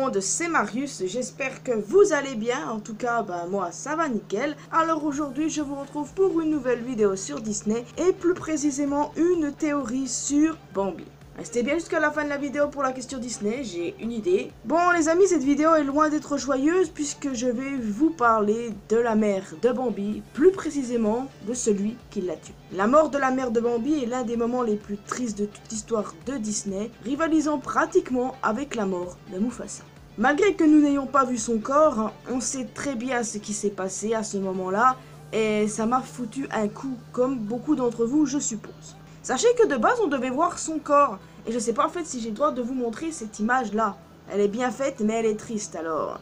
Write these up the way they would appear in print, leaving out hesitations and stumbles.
monde, c'est Marius, j'espère que vous allez bien, en tout cas moi ça va nickel. Alors aujourd'hui je vous retrouve pour une nouvelle vidéo sur Disney et plus précisément une théorie sur Bambi. Restez bien jusqu'à la fin de la vidéo pour la question Disney, j'ai une idée. Bon les amis, cette vidéo est loin d'être joyeuse puisque je vais vous parler de la mère de Bambi, plus précisément de celui qui l'a tué. La mort de la mère de Bambi est l'un des moments les plus tristes de toute l'histoire de Disney, rivalisant pratiquement avec la mort de Mufasa. Malgré que nous n'ayons pas vu son corps, on sait très bien ce qui s'est passé à ce moment-là et ça m'a foutu un coup, comme beaucoup d'entre vous je suppose. Sachez que de base on devait voir son corps, et je sais pas en fait si j'ai le droit de vous montrer cette image là. Elle est bien faite mais elle est triste alors.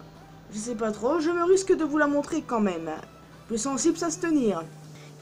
Je sais pas trop, je me risque de vous la montrer quand même. Plus sensible à se tenir.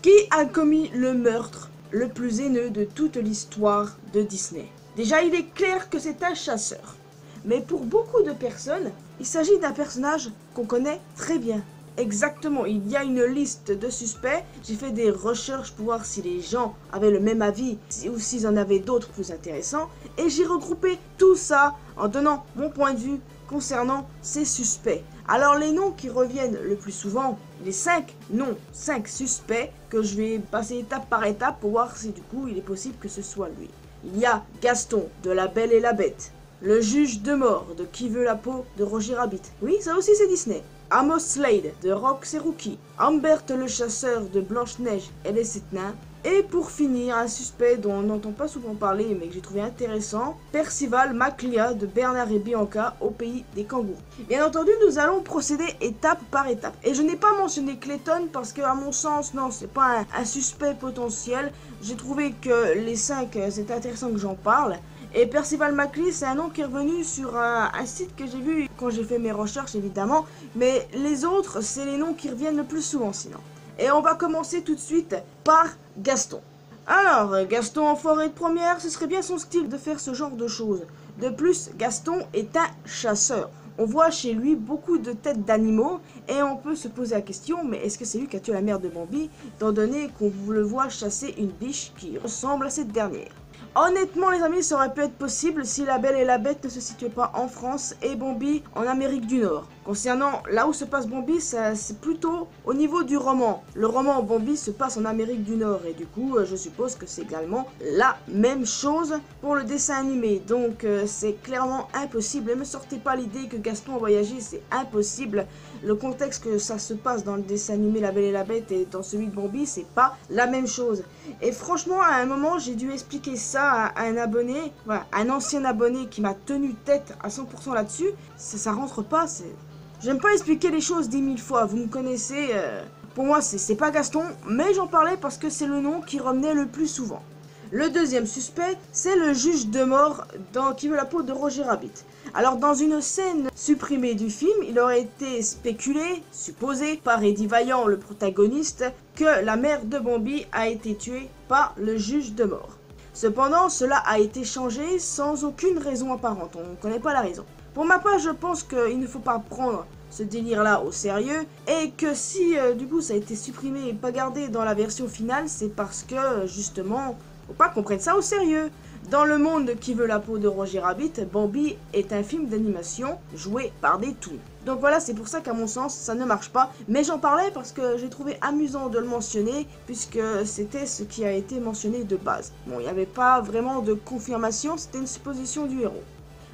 Qui a commis le meurtre le plus haineux de toute l'histoire de Disney? Déjà il est clair que c'est un chasseur. Mais pour beaucoup de personnes, il s'agit d'un personnage qu'on connaît très bien. Exactement, il y a une liste de suspects, j'ai fait des recherches pour voir si les gens avaient le même avis ou s'ils en avaient d'autres plus intéressants, et j'ai regroupé tout ça en donnant mon point de vue concernant ces suspects. Alors les noms qui reviennent le plus souvent, les 5 suspects que je vais passer étape par étape pour voir si du coup il est possible que ce soit lui. Il y a Gaston de La Belle et la Bête, le juge de mort de Qui veut la peau de Roger Rabbit. Oui, ça aussi c'est Disney. Amos Slade de Rox et Rookie, Ambert le chasseur de Blanche-Neige et les 7 nains, et pour finir, un suspect dont on n'entend pas souvent parler mais que j'ai trouvé intéressant, Percival McLeod de Bernard et Bianca au pays des kangourous. Bien entendu, nous allons procéder étape par étape. Et je n'ai pas mentionné Clayton parce que à mon sens, non, c'est pas un suspect potentiel. J'ai trouvé que les 5, c'est intéressant que j'en parle. Et Percival McLeod, c'est un nom qui est revenu sur un site que j'ai vu quand j'ai fait mes recherches évidemment. Mais les autres, c'est les noms qui reviennent le plus souvent sinon. Et on va commencer tout de suite par Gaston. Alors, Gaston en forêt de première, ce serait bien son style de faire ce genre de choses. De plus, Gaston est un chasseur. On voit chez lui beaucoup de têtes d'animaux et on peut se poser la question, mais est-ce que c'est lui qui a tué la mère de Bambi, étant donné qu'on le voit chasser une biche qui ressemble à cette dernière? Honnêtement les amis, ça aurait pu être possible si La Belle et la Bête ne se situait pas en France et Bambi en Amérique du Nord. Concernant là où se passe Bambi, c'est plutôt au niveau du roman. Le roman Bambi se passe en Amérique du Nord et du coup je suppose que c'est également la même chose pour le dessin animé. Donc c'est clairement impossible. Ne me sortez pas l'idée que Gaston a voyagé, c'est impossible. Le contexte que ça se passe dans le dessin animé La Belle et la Bête et dans celui de Bambi, c'est pas la même chose. Et franchement à un moment j'ai dû expliquer ça à un abonné, voilà, un ancien abonné qui m'a tenu tête à 100% là-dessus. Ça rentre pas, c'est... J'aime pas expliquer les choses 10 000 fois, vous me connaissez, pour moi c'est pas Gaston, mais j'en parlais parce que c'est le nom qui revenait le plus souvent. Le deuxième suspect, c'est le juge de mort dans Qui veut la peau de Roger Rabbit. Alors dans une scène supprimée du film, il aurait été spéculé, supposé par Eddie Vaillant, le protagoniste, que la mère de Bambi a été tuée par le juge de mort. Cependant, cela a été changé sans aucune raison apparente, on ne connaît pas la raison. Pour ma part, je pense qu'il ne faut pas prendre ce délire-là au sérieux, et que si du coup ça a été supprimé et pas gardé dans la version finale, c'est parce que justement, faut pas qu'on prenne ça au sérieux. Dans le monde de Qui veut la peau de Roger Rabbit, Bambi est un film d'animation joué par des toons. Donc voilà, c'est pour ça qu'à mon sens, ça ne marche pas. Mais j'en parlais parce que j'ai trouvé amusant de le mentionner, puisque c'était ce qui a été mentionné de base. Bon, il n'y avait pas vraiment de confirmation, c'était une supposition du héros.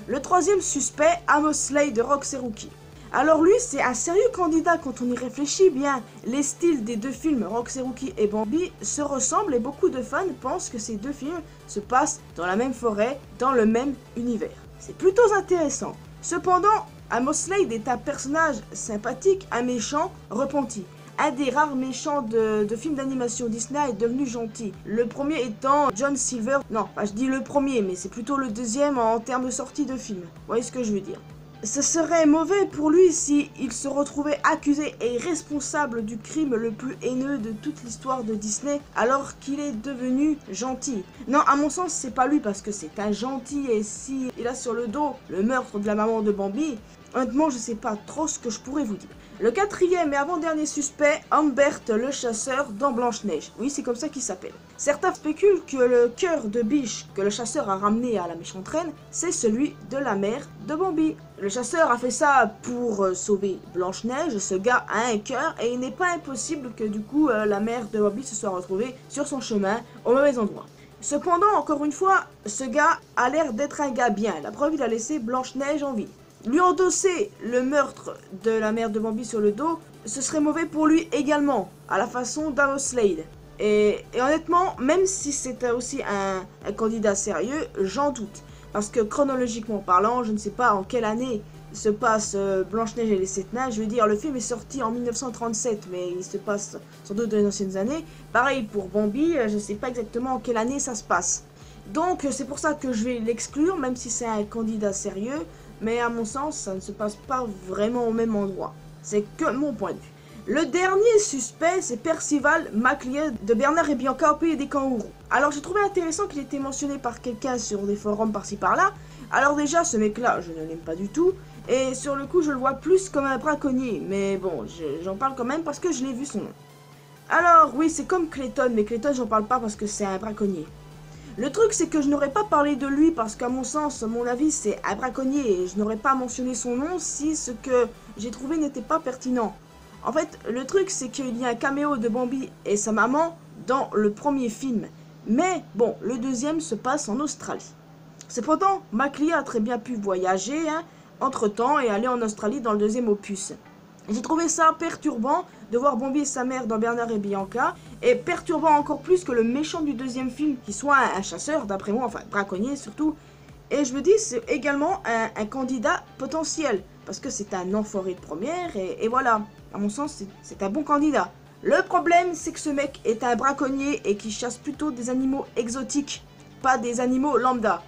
Le troisième suspect, Amos Slade de Rox et Rookie. Alors lui, c'est un sérieux candidat quand on y réfléchit bien. Les styles des deux films, Rox et Rookie et Bambi, se ressemblent et beaucoup de fans pensent que ces deux films se passent dans la même forêt, dans le même univers. C'est plutôt intéressant. Cependant, Amos Slade est un personnage sympathique, un méchant repenti. Un des rares méchants de films d'animation Disney est devenu gentil. Le premier étant John Silver. Non, je dis le premier, mais c'est plutôt le deuxième en termes de sortie de film. Vous voyez ce que je veux dire? Ce serait mauvais pour lui si il se retrouvait accusé et responsable du crime le plus haineux de toute l'histoire de Disney alors qu'il est devenu gentil. Non, à mon sens, c'est pas lui parce que c'est un gentil et si il a sur le dos le meurtre de la maman de Bambi, honnêtement, je sais pas trop ce que je pourrais vous dire. Le quatrième et avant-dernier suspect, Humbert le chasseur dans Blanche-Neige. Oui, c'est comme ça qu'il s'appelle. Certains spéculent que le cœur de biche que le chasseur a ramené à la méchante reine, c'est celui de la mère de Bambi. Le chasseur a fait ça pour sauver Blanche-Neige. Ce gars a un cœur et il n'est pas impossible que du coup la mère de Bambi se soit retrouvée sur son chemin au mauvais endroit. Cependant, encore une fois, ce gars a l'air d'être un gars bien. La preuve, il a laissé Blanche-Neige en vie. Lui endosser le meurtre de la mère de Bambi sur le dos, ce serait mauvais pour lui également, à la façon d'Amos Slade. Et honnêtement, même si c'était aussi un candidat sérieux, j'en doute. Parce que chronologiquement parlant, je ne sais pas en quelle année se passe Blanche-Neige et les 7 nains. Je veux dire, le film est sorti en 1937, mais il se passe sans doute dans les anciennes années. Pareil pour Bambi, je ne sais pas exactement en quelle année ça se passe. Donc c'est pour ça que je vais l'exclure, même si c'est un candidat sérieux. Mais à mon sens, ça ne se passe pas vraiment au même endroit. C'est que mon point de vue. Le dernier suspect, c'est Percival McLeod de Bernard et Bianca au pays des kangourous. Alors j'ai trouvé intéressant qu'il ait été mentionné par quelqu'un sur des forums par-ci par-là. Alors déjà, ce mec-là, je ne l'aime pas du tout. Et sur le coup, je le vois plus comme un braconnier. Mais bon, j'en parle quand même parce que je l'ai vu son nom. Alors oui, c'est comme Clayton, mais Clayton, j'en parle pas parce que c'est un braconnier. Le truc, c'est que je n'aurais pas parlé de lui parce qu'à mon sens, mon avis, c'est un braconnier et je n'aurais pas mentionné son nom si ce que j'ai trouvé n'était pas pertinent. En fait, le truc, c'est qu'il y a un caméo de Bambi et sa maman dans le premier film. Mais bon, le deuxième se passe en Australie. Cependant, McLeod a très bien pu voyager entre-temps et aller en Australie dans le deuxième opus. J'ai trouvé ça perturbant de voir Bambi et sa mère dans Bernard et Bianca, et perturbant encore plus que le méchant du deuxième film qui soit un chasseur, d'après moi, enfin braconnier surtout. Et je me dis, c'est également un candidat potentiel, parce que c'est un enfoiré de première, et voilà, à mon sens, c'est un bon candidat. Le problème, c'est que ce mec est un braconnier et qui chasse plutôt des animaux exotiques, pas des animaux lambda.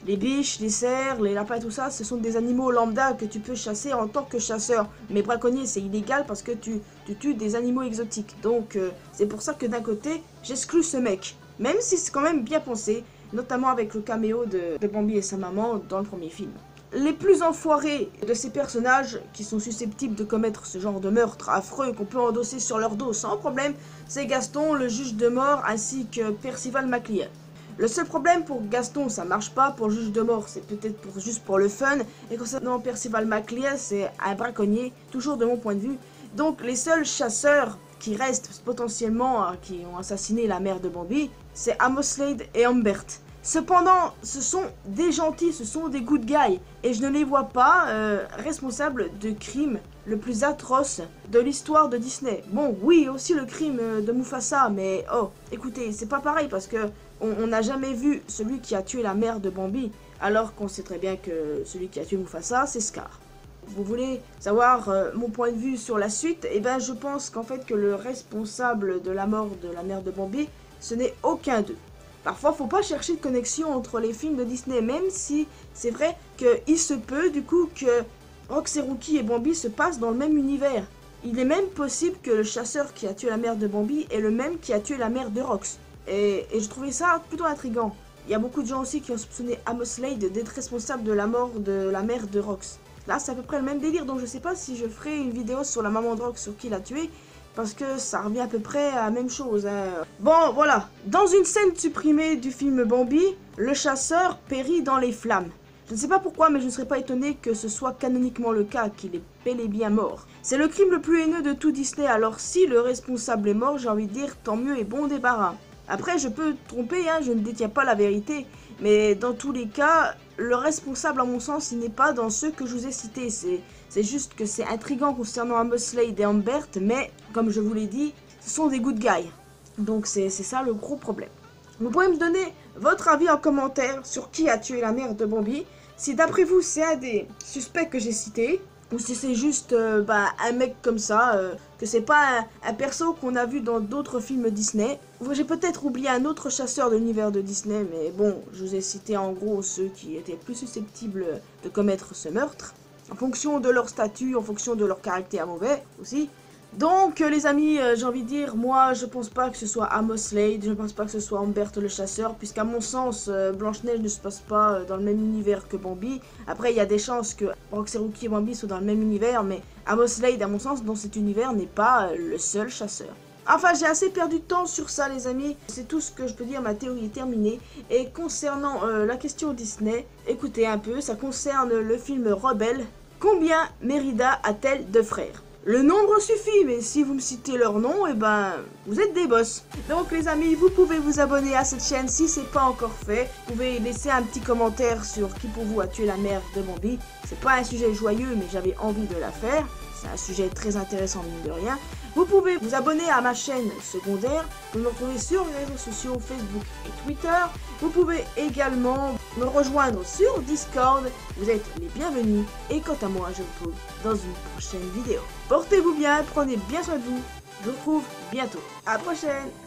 Les biches, les cerfs, les lapins, tout ça, ce sont des animaux lambda que tu peux chasser en tant que chasseur. Mais braconnier, c'est illégal parce que tu tues des animaux exotiques. Donc, c'est pour ça que d'un côté, j'exclus ce mec. Même si c'est quand même bien pensé, notamment avec le caméo de Bambi et sa maman dans le premier film. Les plus enfoirés de ces personnages qui sont susceptibles de commettre ce genre de meurtre affreux qu'on peut endosser sur leur dos sans problème, c'est Gaston, le juge de mort, ainsi que Percival McLeod. Le seul problème pour Gaston, ça marche pas, pour le juge de mort, c'est peut-être juste pour le fun, et concernant Percival McLeod, c'est un braconnier, toujours de mon point de vue. Donc les seuls chasseurs qui restent potentiellement, qui ont assassiné la mère de Bambi, c'est Amos Slade et Humbert. Cependant, ce sont des gentils, ce sont des good guys, et je ne les vois pas responsables de crime le plus atroce de l'histoire de Disney. Bon, oui, aussi le crime de Mufasa, mais oh, écoutez, c'est pas pareil parce que on n'a jamais vu celui qui a tué la mère de Bambi, alors qu'on sait très bien que celui qui a tué Mufasa, c'est Scar. Vous voulez savoir mon point de vue sur la suite? Eh ben, je pense qu'en fait que le responsable de la mort de la mère de Bambi, ce n'est aucun d'eux. Parfois, faut pas chercher de connexion entre les films de Disney, même si c'est vrai qu'il se peut du coup que Rox et Rookie et Bambi se passent dans le même univers. Il est même possible que le chasseur qui a tué la mère de Bambi est le même qui a tué la mère de Rox. Et je trouvais ça plutôt intriguant. Il y a beaucoup de gens aussi qui ont soupçonné Amos Slade d'être responsable de la mort de la mère de Rox. Là, c'est à peu près le même délire, donc je sais pas si je ferai une vidéo sur la maman de Rox, sur qui l'a tué, parce que ça revient à peu près à la même chose. Bon, voilà. Dans une scène supprimée du film Bambi, le chasseur périt dans les flammes. Je ne sais pas pourquoi, mais je ne serais pas étonné que ce soit canoniquement le cas, qu'il est bel et bien mort. C'est le crime le plus haineux de tout Disney, alors si le responsable est mort, j'ai envie de dire tant mieux et bon débarras. Après, je peux tromper, je ne détiens pas la vérité, mais dans tous les cas, le responsable, à mon sens, il n'est pas dans ceux que je vous ai cités. C'est juste que c'est intriguant concernant Amos Slade et Humbert, mais comme je vous l'ai dit, ce sont des good guys. Donc c'est ça le gros problème. Vous pouvez me donner votre avis en commentaire sur qui a tué la mère de Bambi, si d'après vous c'est un des suspects que j'ai cités, ou si c'est juste un mec comme ça, que c'est pas un perso qu'on a vu dans d'autres films Disney. J'ai peut-être oublié un autre chasseur de l'univers de Disney, mais bon, je vous ai cité en gros ceux qui étaient plus susceptibles de commettre ce meurtre, en fonction de leur statut, en fonction de leur caractère mauvais aussi. Donc les amis, j'ai envie de dire, moi je pense pas que ce soit Amos Slade, je pense pas que ce soit Humbert le chasseur, puisqu'à mon sens, Blanche-Neige ne se passe pas dans le même univers que Bambi. Après il y a des chances que Roxy et Bambi soient dans le même univers, mais Amos Slade à mon sens dans cet univers n'est pas le seul chasseur. Enfin, j'ai assez perdu de temps sur ça, les amis. C'est tout ce que je peux dire, ma théorie est terminée. Et concernant la question Disney, écoutez un peu, ça concerne le film Rebelle. Combien Mérida a-t-elle de frères? Le nombre suffit, mais si vous me citez leur nom, eh ben, vous êtes des boss. Donc les amis, vous pouvez vous abonner à cette chaîne si c'est pas encore fait. Vous pouvez laisser un petit commentaire sur qui pour vous a tué la mère de Bambi. C'est pas un sujet joyeux, mais j'avais envie de la faire. C'est un sujet très intéressant, mine de rien. Vous pouvez vous abonner à ma chaîne secondaire. Vous me retrouvez sur les réseaux sociaux Facebook et Twitter. Vous pouvez également me rejoindre sur Discord. Vous êtes les bienvenus. Et quant à moi, je vous retrouve dans une prochaine vidéo. Portez-vous bien, prenez bien soin de vous. Je vous retrouve bientôt. À la prochaine.